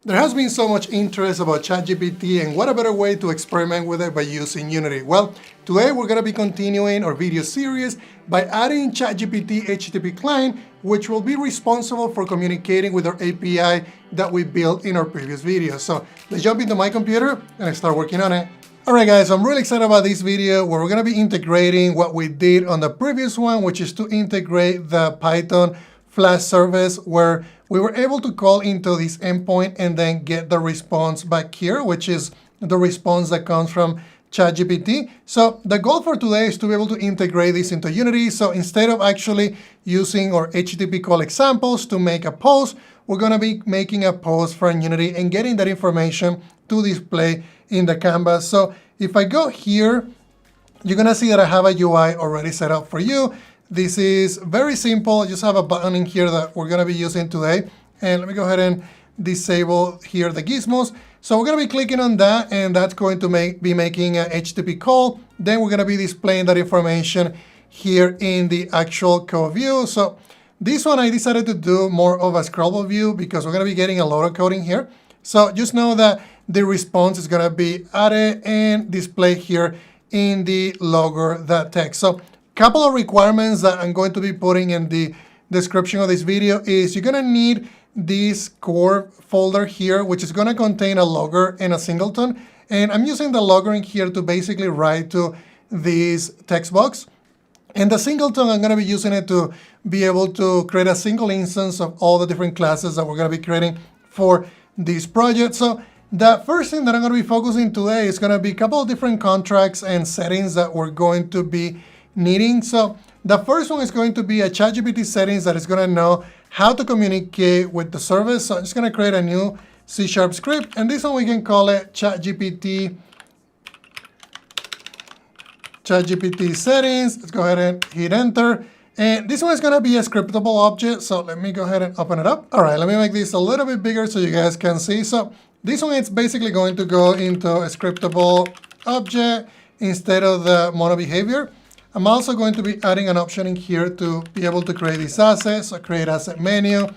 There has been so much interest about ChatGPT, and what a better way to experiment with it by using Unity. Well, today we're going to be continuing our video series by adding ChatGPT HTTP client, which will be responsible for communicating with our API that we built in our previous video. So let's jump into my computer and start working on it. Alright guys, I'm really excited about this video where we're going to be integrating what we did on the previous one, which is to integrate the Python Flash service where we were able to call into this endpoint and then get the response back here, which is the response that comes from ChatGPT. So the goal for today is to be able to integrate this into Unity. So instead of actually using our HTTP call examples to make a post, we're going to be making a post from Unity and getting that information to display in the canvas. So if I go here, you're going to see that I have a UI already set up for you. This is very simple. I just have a button in here that we're going to be using today. And let me go ahead and disable here the gizmos. So we're going to be clicking on that, and that's going to be making an HTTP call. Then we're going to be displaying that information here in the actual code view. So this one I decided to do more of a scrollable view because we're going to be getting a lot of coding here. So just know that the response is going to be added and displayed here in the logger, that text. So couple of requirements that I'm going to be putting in the description of this video is you're going to need this core folder here, which is going to contain a logger and a singleton. And I'm using the logger in here to basically write to this text box. And the singleton, I'm going to be using it to be able to create a single instance of all the different classes that we're going to be creating for this project. So the first thing that I'm going to be focusing today is going to be a couple of different contracts and settings that we're going to be needing. So the first one is going to be a ChatGPT settings that is going to know how to communicate with the service. So I'm just going to create a new C# script, and this one we can call it ChatGPT settings. Let's go ahead and hit enter. And this one is going to be a scriptable object. So let me go ahead and open it up. All right, let me make this a little bit bigger so you guys can see. So this one is basically going to go into a scriptable object instead of the mono behavior. I'm also going to be adding an option in here to be able to create these assets. So create asset menu.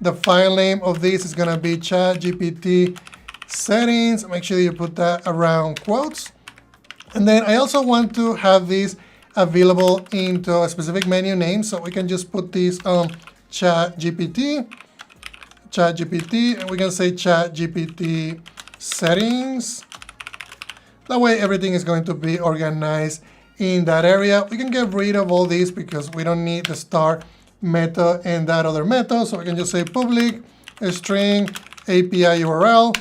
The file name of this is going to be ChatGPT settings. Make sure you put that around quotes. And then I also want to have this available into a specific menu name. So we can just put this on ChatGPT, and we can say ChatGPT settings. That way everything is going to be organized in that area. We can get rid of all these because we don't need the start method and that other method. So we can just say public string API URL.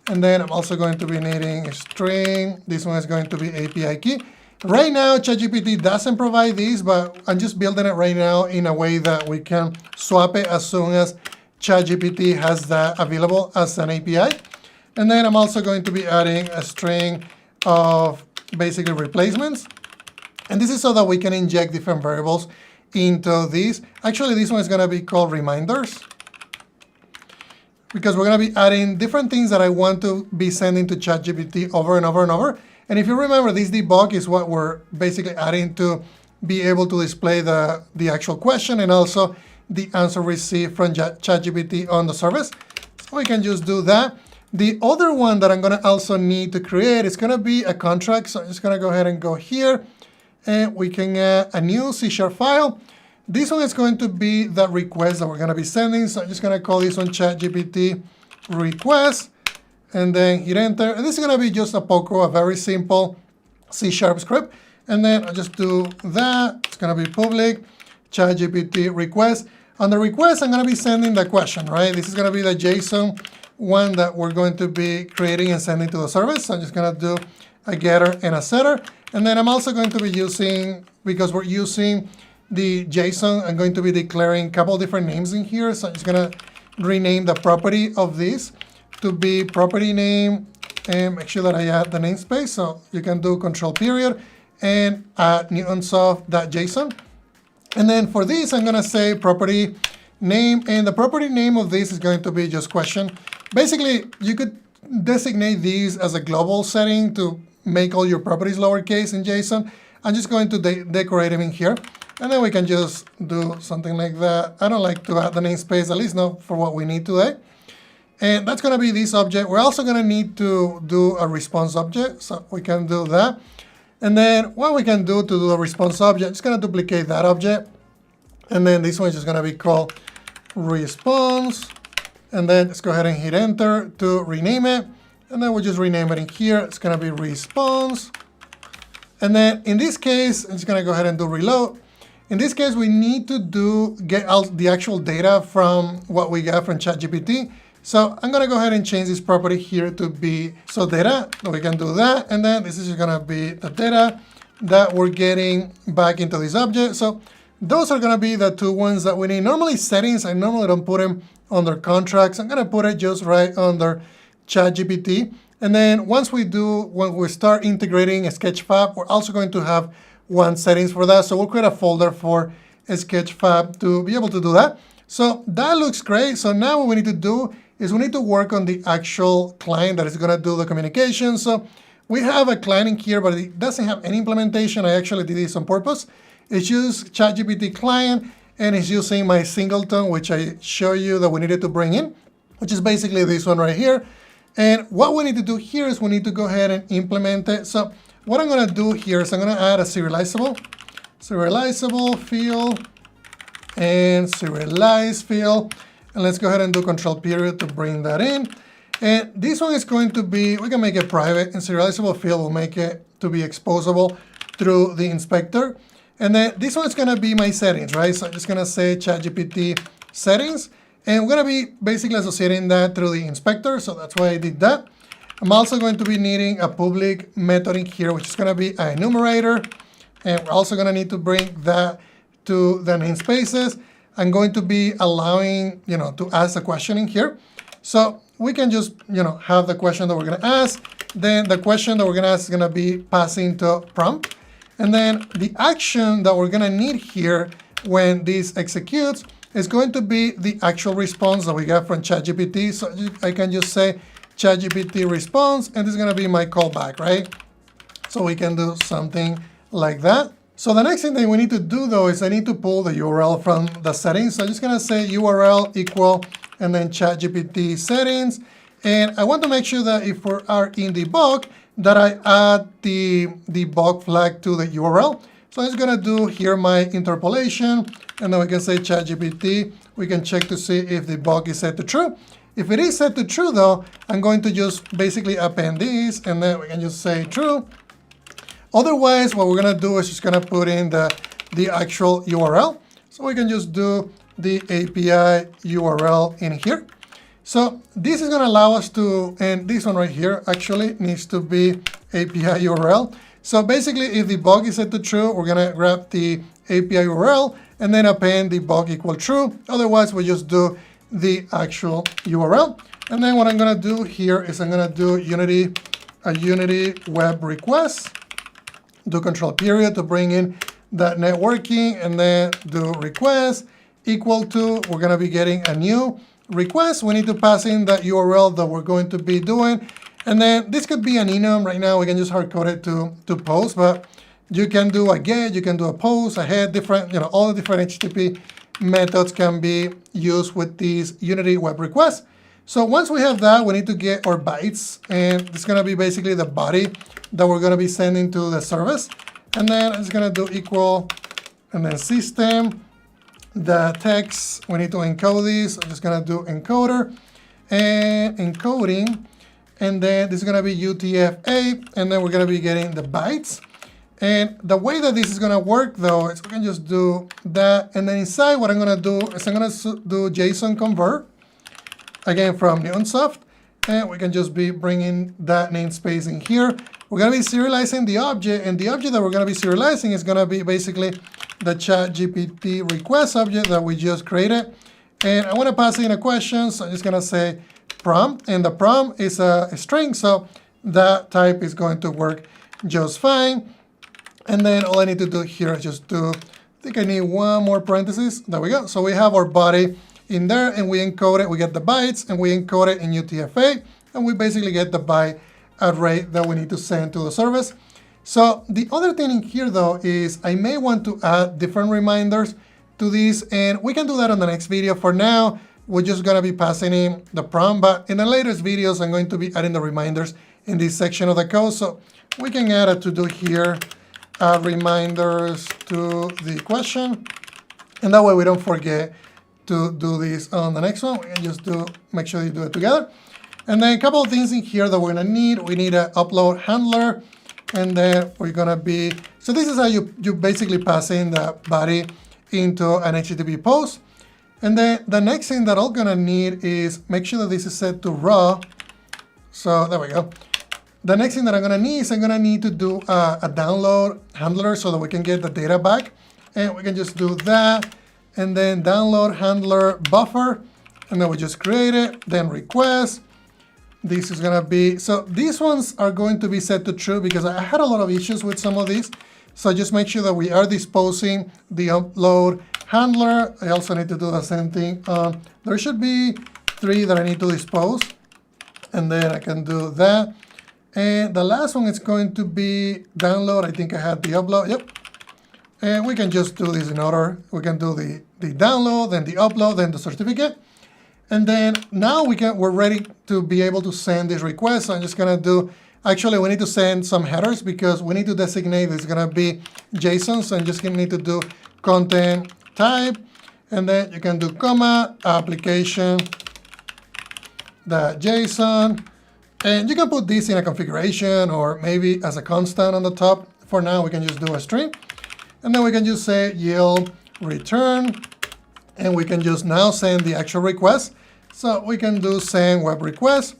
And then I'm also going to be needing a string. This one is going to be API key. Right now, ChatGPT doesn't provide these, but I'm just building it right now in a way that we can swap it as soon as ChatGPT has that available as an API. And then I'm also going to be adding a string of basically replacements. And this is so that we can inject different variables into these. Actually, this one is going to be called reminders because we're going to be adding different things that I want to be sending to ChatGPT over and over and over. And if you remember, this debug is what we're basically adding to be able to display the actual question and also the answer received from ChatGPT on the service. So we can just do that. The other one that I'm going to also need to create is going to be a contract. So I'm just going to go ahead and go here. And we can add a new C# file. This one is going to be the request that we're going to be sending. So I'm just going to call this one ChatGPT request. And then hit enter. And this is going to be just a POCO, a very simple C# script. And then I'll just do that. It's going to be public ChatGPT request. On the request, I'm going to be sending the question, right? This is going to be the JSON one that we're going to be creating and sending to the service. So I'm just going to do a getter and a setter. And then I'm also going to be using, because we're using the JSON, I'm going to be declaring a couple of different names in here. So I'm just going to rename the property of this to be property name and make sure that I add the namespace. So you can do control period and add newtonsoft.json. And then for this, I'm going to say property name. And the property name of this is going to be just question. Basically, you could designate these as a global setting to make all your properties lowercase in JSON. I'm just going to decorate them in here. And then we can just do something like that. I don't like to add the namespace, at least not for what we need today. And that's going to be this object. We're also going to need to do a response object, so we can do that. And then what we can do to do a response object, it's going to duplicate that object. And then this one is just going to be called response. And then let's go ahead and hit enter to rename it. And then we'll just rename it in here. It's going to be response. And then in this case, I'm just going to go ahead and do reload. In this case, we need to get out the actual data from what we got from ChatGPT. So I'm going to go ahead and change this property here to be data. We can do that. And then this is going to be the data that we're getting back into this object. So those are going to be the two ones that we need. Normally settings, I normally don't put them under contracts. I'm going to put it just right under ChatGPT. And then when we start integrating Sketchfab, we're also going to have one settings for that. So we'll create a folder for Sketchfab to be able to do that. So that looks great. So now what we need to do is we need to work on the actual client that is going to do the communication. So we have a client in here, but it doesn't have any implementation. I actually did this on purpose. It's just ChatGPT client, and it's using my singleton, which I show you that we needed to bring in, which is basically this one right here. And what we need to do here is we need to go ahead and implement it. So what I'm going to do here is I'm going to add a serializable field, and serialize field. And let's go ahead and do control period to bring that in. And this one is going to be, we can make it private, and serializable field will make it to be exposable through the inspector. And then this one is going to be my settings, right? So I'm just going to say ChatGPT settings. And we're going to be basically associating that through the inspector. So that's why I did that. I'm also going to be needing a public method in here, which is going to be an enumerator. And we're also going to need to bring that to the namespaces. I'm going to be allowing, to ask a question in here. So we can just, have the question that we're going to ask. Then the question that we're going to ask is going to be passing to prompt. And then the action that we're going to need here when this executes is going to be the actual response that we got from ChatGPT. So I can just say ChatGPT response, and this is going to be my callback, right? So we can do something like that. So the next thing that we need to do, though, is I need to pull the URL from the settings. So I'm just going to say URL equal, and then ChatGPT settings. And I want to make sure that if we are in debug, that I add the debug flag to the URL. So I'm just going to do here my interpolation, and then we can say ChatGPT. We can check to see if the debug is set to true. If it is set to true, though, I'm going to just basically append this, and then we can just say true. Otherwise, what we're going to do is just going to put in the actual URL. So we can just do the API URL in here. So this is going to allow us to, and this one right here actually needs to be API URL. So basically, if the bug is set to true, we're going to grab the API URL and then append the bug equal true. Otherwise, we just do the actual URL. And then what I'm going to do here is I'm going to do a Unity web request, do control period to bring in that networking, and then do request equal to, we're going to be getting a new request. We need to pass in that URL that we're going to be doing. And then this could be an enum. Right now, we can just hard code it to post, but you can do a get, you can do a post, a head, different, all the different HTTP methods can be used with these Unity web requests. So once we have that, we need to get our bytes, and it's going to be basically the body that we're going to be sending to the service. And then it's going to do equal, and then system, the text, we need to encode this. I'm just going to do encoder and encoding. And then this is going to be UTF-8, and then we're going to be getting the bytes. And the way that this is going to work, though, is we can just do that. And then inside, what I'm going to do is I'm going to do JSON convert, again, from Neonsoft. And we can just be bringing that namespace in here. We're going to be serializing the object, and the object that we're going to be serializing is going to be basically the ChatGPT request object that we just created. And I want to pass in a question, so I'm just going to say prompt, and the prompt is a string, so that type is going to work just fine. And then all I need to do here is just do, I think I need one more parenthesis. There we go. So we have our body in there, and we encode it. We get the bytes, and we encode it in UTF-8, and we basically get the byte array that we need to send to the service. So the other thing in here, though, is I may want to add different reminders to this, and we can do that on the next video. For now, we're just going to be passing in the prompt. But in the latest videos, I'm going to be adding the reminders in this section of the code. So we can add a to-do here, reminders to the question. And that way we don't forget to do this on the next one. We can just make sure you do it together. And then a couple of things in here that we're going to need. We need an upload handler. And then we're going to be, so this is how you basically pass in the body into an HTTP post. And then the next thing that I'm going to need is make sure that this is set to raw. So there we go. The next thing that I'm going to need is I'm going to need to do a download handler so that we can get the data back. And we can just do that. And then download handler buffer. And then we just create it. Then request. This is going to be, so these ones are going to be set to true because I had a lot of issues with some of these. So just make sure that we are disposing the upload handler. I also need to do the same thing. There should be 3 that I need to dispose. And then I can do that. And the last one is going to be download. I think I had the upload. Yep. And we can just do this in order. We can do the download, then the upload, then the certificate. And then now we're ready to be able to send this request. So I'm just going to do, actually, we need to send some headers because we need to designate this is going to be JSON. So I'm just going to need to do content type. And then you can do comma, application.json. And you can put this in a configuration or maybe as a constant on the top. For now, we can just do a string. And then we can just say yield return. And we can just now send the actual request. So we can do send web request.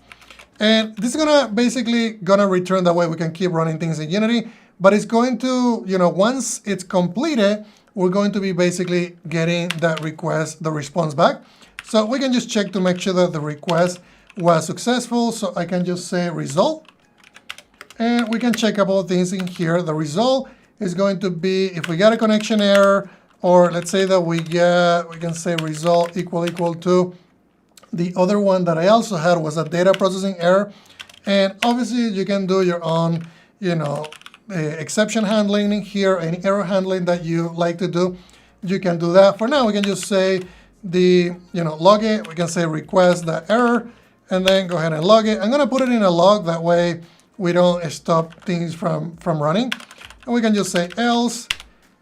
And this is basically gonna return, that way we can keep running things in Unity. But it's going to, once it's completed, we're going to be basically getting that request, the response back. So we can just check to make sure that the request was successful. So I can just say result. And we can check a couple of things in here. The result is going to be if we got a connection error, or let's say that we can say result equal to the other one that I also had was a data processing error. And obviously you can do your own, exception handling in here, any error handling that you like to do, you can do that. For now, we can just say log it. We can say request that error and then go ahead and log it. I'm going to put it in a log. That way we don't stop things from running. And we can just say else.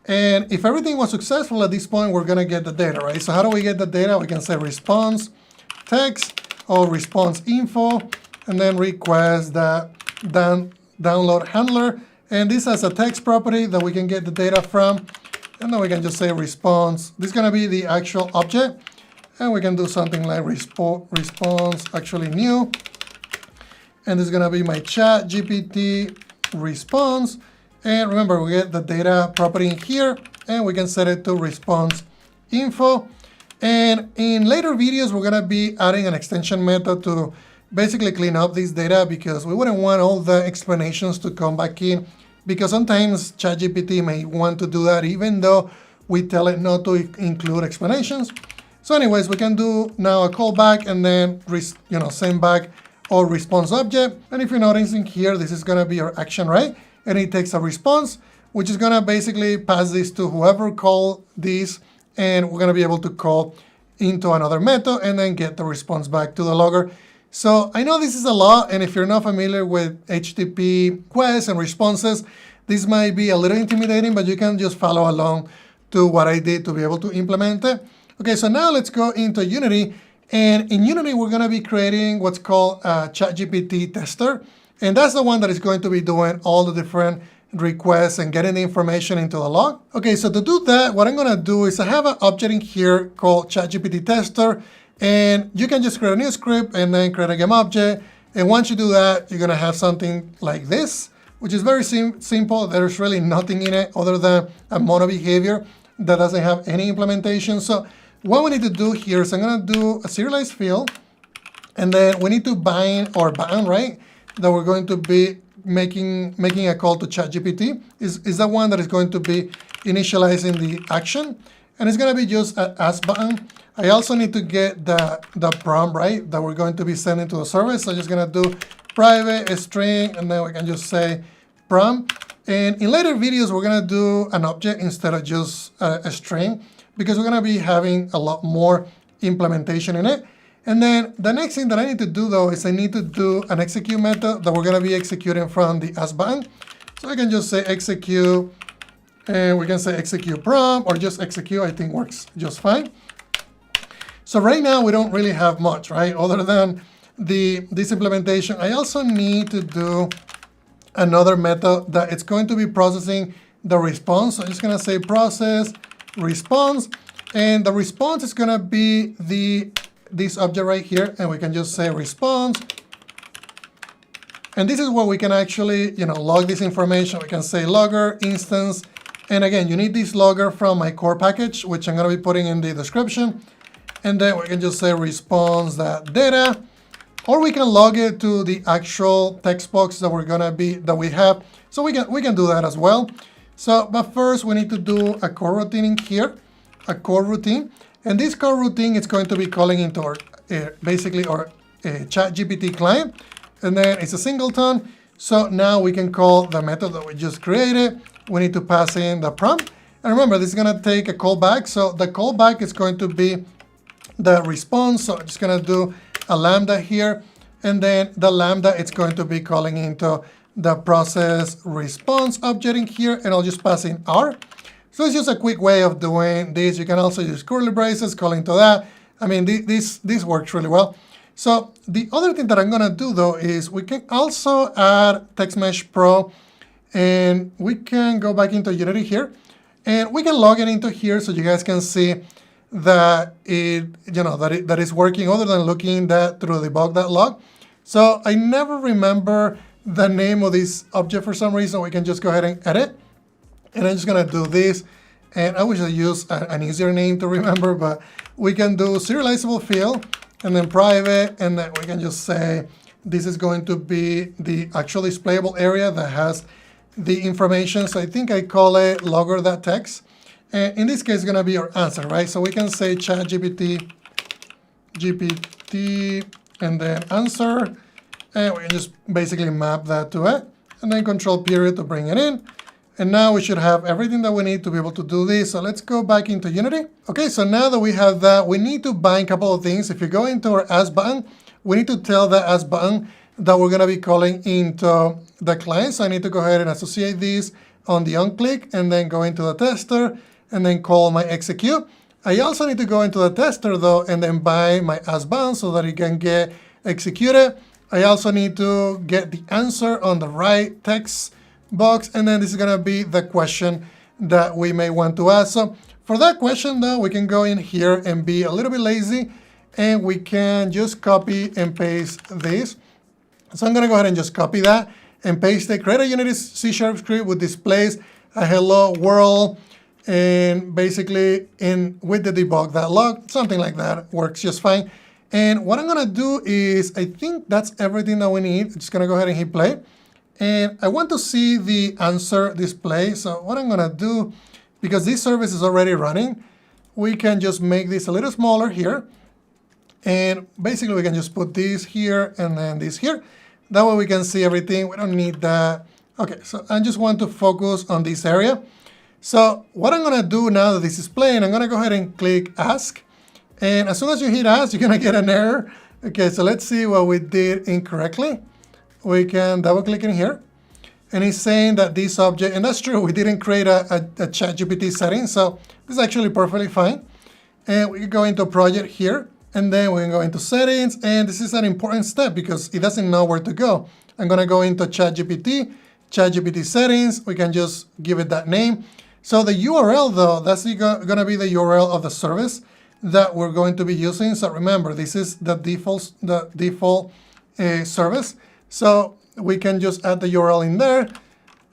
And if everything was successful at this point, we're going to get the data, right? So how do we get the data? We can say response text or response info, and then request that download handler. And this has a text property that we can get the data from. And then we can just say response. This is going to be the actual object. And we can do something like response actually new. And this is going to be my ChatGPT response. And remember, we get the data property in here, and we can set it to response info. And in later videos, we're going to be adding an extension method to basically clean up this data because we wouldn't want all the explanations to come back in, because sometimes ChatGPT may want to do that even though we tell it not to include explanations. So anyways, we can do now a callback and then send back our response object. And if you're noticing here, this is going to be our action, right? And it takes a response, which is going to basically pass this to whoever called this, and we're going to be able to call into another method and then get the response back to the logger. So I know this is a lot, and if you're not familiar with HTTP requests and responses, this might be a little intimidating, but you can just follow along to what I did to be able to implement it. Okay, so now let's go into Unity. And in Unity, we're going to be creating what's called a ChatGPT tester. And that's the one that is going to be doing all the different requests and getting the information into the log. Okay, so to do that, what I'm going to do is I have an object in here called ChatGPT tester. And you can just create a new script and then create a game object. And once you do that, you're going to have something like this, which is very simple. There's really nothing in it other than a mono behavior that doesn't have any implementation. So what we need to do here is I'm going to do a serialized field. And then we need to bind our button, right? That we're going to be making a call to ChatGPT is the one that is going to be initializing the action. And it's going to be just an ask button. I also need to get the prompt, right, that we're going to be sending to the service. So I'm just going to do private string, and then we can just say prompt. And in later videos, we're going to do an object instead of just a string, because we're going to be having a lot more implementation in it. And then the next thing that I need to do though is I need to do an execute method that we're going to be executing from the as button. So I can just say execute, and we can say execute prompt, or just execute, I think works just fine. So right now we don't really have much, right? Other than this implementation, I also need to do another method that it's going to be processing the response. So I'm just going to say process response, and the response is going to be this object right here, and we can just say response. And this is where we can actually, log this information. We can say logger instance, and again, you need this logger from my core package, which I'm going to be putting in the description. And then we can just say response.data, or we can log it to the actual text box that we have. So we can do that as well. So, but first we need to do a core routine in here, a core routine. And this core routine is going to be calling into our, basically our ChatGPT client. And then it's a singleton. So now we can call the method that we just created. We need to pass in the prompt. And remember, this is going to take a callback. So the callback is going to be the response. So I'm just going to do a lambda here. And then the lambda, it's going to be calling into the process response object in here. And I'll just pass in R. So it's just a quick way of doing this. You can also use curly braces, calling to that. I mean, this works really well. So the other thing that I'm going to do, though, is we can also add TextMesh Pro. And we can go back into Unity here. And we can log it into here so you guys can see that that is working, other than looking through the debug.log. So I never remember the name of this object for some reason. We can just go ahead and edit. And I'm just going to do this. And I wish I used an easier name to remember, but we can do serializable field and then private. And then we can just say this is going to be the actual displayable area that has the information. So I think I call it logger.text. And in this case, it's going to be our answer, right? So we can say ChatGPT, and then answer. And we can just basically map that to it. And then control period to bring it in. And now we should have everything that we need to be able to do this. So let's go back into Unity. Okay, so now that we have that, we need to bind a couple of things. If you go into our as button, we need to tell the as button that we're going to be calling into the client. So I need to go ahead and associate these on the onClick, and then go into the tester, and then call my execute. I also need to go into the tester, though, and then bind my as button so that it can get executed. I also need to get the answer on the right text box, and then this is going to be the question that we may want to ask. So for that question, though, we can go in here and be a little bit lazy, and we can just copy and paste this. So I'm going to go ahead and just copy that and paste it. Create a Unity C# script with displays a hello world, and basically with the debug.log, something like that works just fine. And what I'm going to do is, I think that's everything that we need. I'm just going to go ahead and hit play. And I want to see the answer display. So what I'm going to do, because this service is already running, we can just make this a little smaller here. And basically, we can just put this here and then this here. That way we can see everything. We don't need that. OK, so I just want to focus on this area. So what I'm going to do now that this is playing, I'm going to go ahead and click Ask. And as soon as you hit Ask, you're going to get an error. OK, so let's see what we did incorrectly. We can double click in here. And it's saying that this object, and that's true, we didn't create a ChatGPT setting. So this is actually perfectly fine. And we can go into project here. And then we can go into settings. And this is an important step because it doesn't know where to go. I'm going to go into ChatGPT settings. We can just give it that name. So the URL, though, that's going to be the URL of the service that we're going to be using. So remember, this is the default service. So we can just add the URL in there,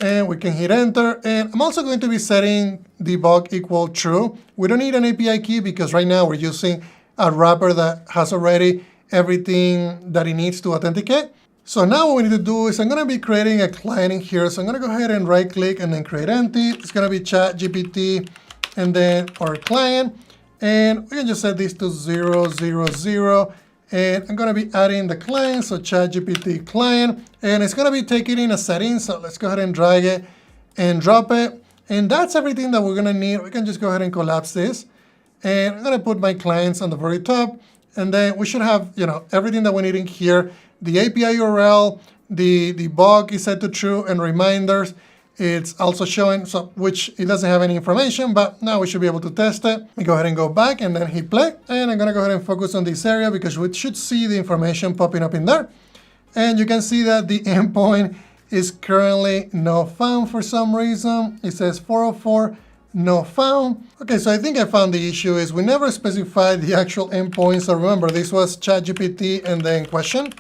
and we can hit enter. And I'm also going to be setting debug equal true. We don't need an API key because right now we're using a wrapper that has already everything that it needs to authenticate. So now what we need to do is I'm going to be creating a client in here. So I'm going to go ahead and right click and then create empty. It's going to be ChatGPT and then our client. And we can just set this to 000. And I'm going to be adding the client, so ChatGPT client. And it's going to be taking in a setting. So let's go ahead and drag it and drop it. And that's everything that we're going to need. We can just go ahead and collapse this. And I'm gonna put my clients on the very top, and then we should have, everything that we need in here. The API URL, the bug is set to true, and reminders, it's also showing, so which it doesn't have any information, but now we should be able to test it. We go ahead and go back and then hit play. And I'm gonna go ahead and focus on this area because we should see the information popping up in there. And you can see that the endpoint is currently not found for some reason. It says 404, not found. Okay, so I think I found the issue is we never specified the actual endpoint. So remember, this was ChatGPT and then question.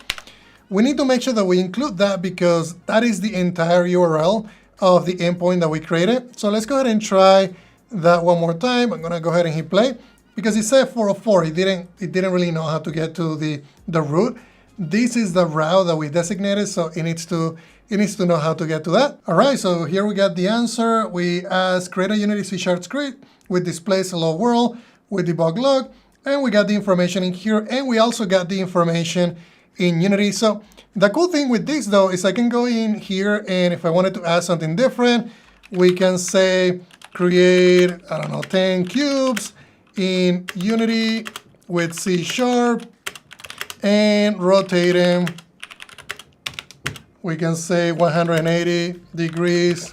We need to make sure that we include that because that is the entire URL of the endpoint that we created. So let's go ahead and try that one more time. I'm gonna go ahead and hit play because it said 404. It didn't really know how to get to the root. This is the route that we designated, so it needs to know how to get to that. All right, so here we got the answer. We asked create a Unity C# script with displays hello world with debug log, and we got the information in here, and we also got the information in Unity. So the cool thing with this though is I can go in here, and if I wanted to add something different, we can say create, I don't know, 10 cubes in Unity with C# and rotate them. We can say 180 degrees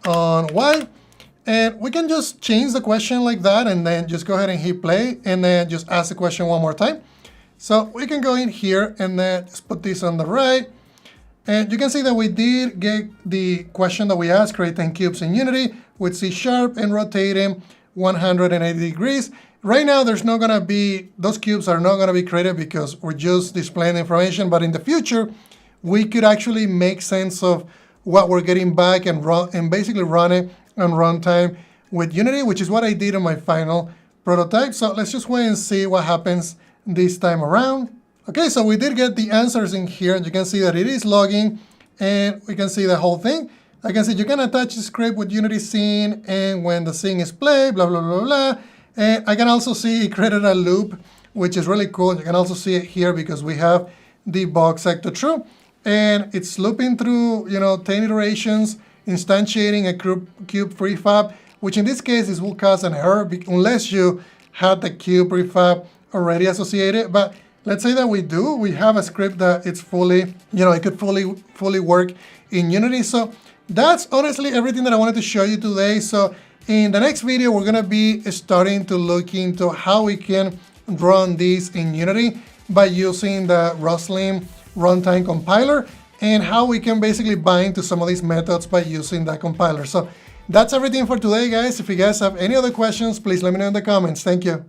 on Y. And we can just change the question like that and then just go ahead and hit play and then just ask the question one more time. So we can go in here and then just put this on the right. And you can see that we did get the question that we asked, create 10 cubes in Unity with C# and rotate them 180 degrees. Right now, there's not gonna be, those cubes are not gonna be created because we're just displaying the information, but in the future, we could actually make sense of what we're getting back and basically run it on runtime with Unity, which is what I did on my final prototype. So let's just wait and see what happens this time around. Okay, so we did get the answers in here, and you can see that it is logging, and we can see the whole thing. I can see you can attach the script with Unity scene, and when the scene is played, blah, blah, blah, blah. And I can also see it created a loop, which is really cool. You can also see it here because we have the bug set to true. And it's looping through, 10 iterations, instantiating a cube prefab, which in this case will cause an error unless you had the cube prefab already associated. But let's say that we do. We have a script that it's fully, it could fully work in Unity. So that's honestly everything that I wanted to show you today. So in the next video, we're gonna be starting to look into how we can run this in Unity by using the Ruslim runtime compiler and how we can basically bind to some of these methods by using that compiler. So that's everything for today, guys. If you guys have any other questions, please let me know in the comments. Thank you.